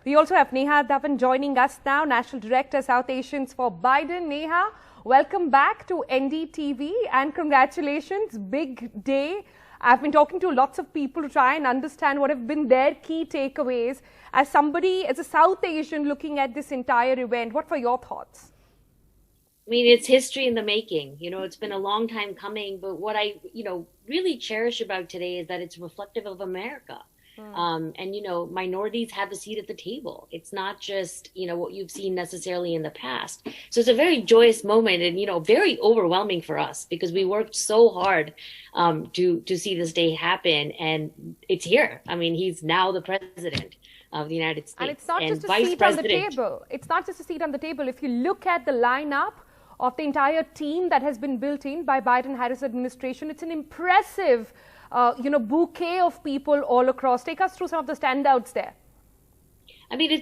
We also have Neha Dhawan joining us now, National Director, South Asians for Biden. Neha, welcome back to NDTV and congratulations, big day. I've been talking to lots of people to try and understand what have been their key takeaways. As somebody, as a South Asian looking at this entire event, what were your thoughts? I mean, it's history in the making. It's been a long time coming, but what I, really cherish about today is that it's reflective of America. And minorities have a seat at the table. It's not just, what you've seen necessarily in the past. So it's a very joyous moment and, very overwhelming for us because we worked so hard to see this day happen. And it's here. I mean, he's now the president of the United States. And it's not just a seat on the table. It's not just a seat on the table. If you look at the lineup of the entire team that has been built in by Biden-Harris administration, it's an impressive bouquet of people all across. Take us through some of the standouts there. I mean,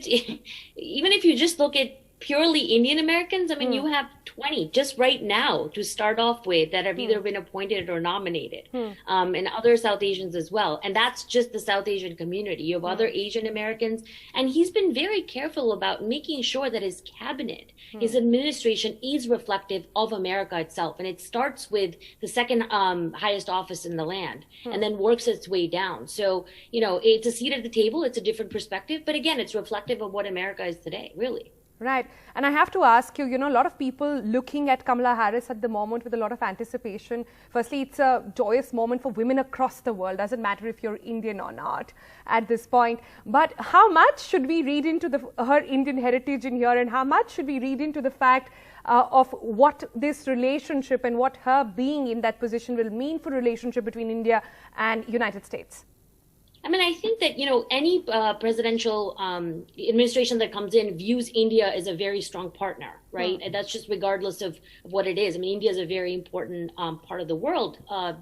even if you just look at purely Indian Americans, I mean, you have 20 just right now to start off with that have either been appointed or nominated, and other South Asians as well. And that's just the South Asian community. You have other Asian Americans, and he's been very careful about making sure that his cabinet, his administration is reflective of America itself. And it starts with the second highest office in the land and then works its way down. So, it's a seat at the table. It's a different perspective. But again, it's reflective of what America is today, really. Right. And I have to ask you, a lot of people looking at Kamala Harris at the moment with a lot of anticipation. Firstly, it's a joyous moment for women across the world. Doesn't matter if you're Indian or not at this point. But how much should we read into her Indian heritage in here, and how much should we read into the fact of what this relationship and what her being in that position will mean for relationship between India and United States? I mean, I think that, any presidential administration that comes in views India as a very strong partner, right? And that's just regardless of what it is. I mean, India is a very important part of the world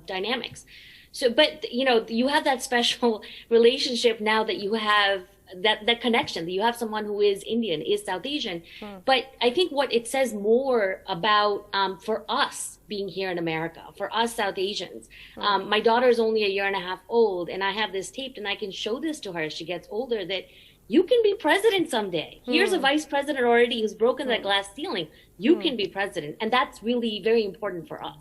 dynamics. So, but, you have that special relationship now that you have that connection, that you have someone who is Indian, is South Asian. But I think what it says more about for us being here in America, for us South Asians, my daughter is only 1.5 years old, and I have this taped and I can show this to her as she gets older, that you can be president someday. Here's a vice president already who's broken that glass ceiling. You can be president. And that's really very important for us.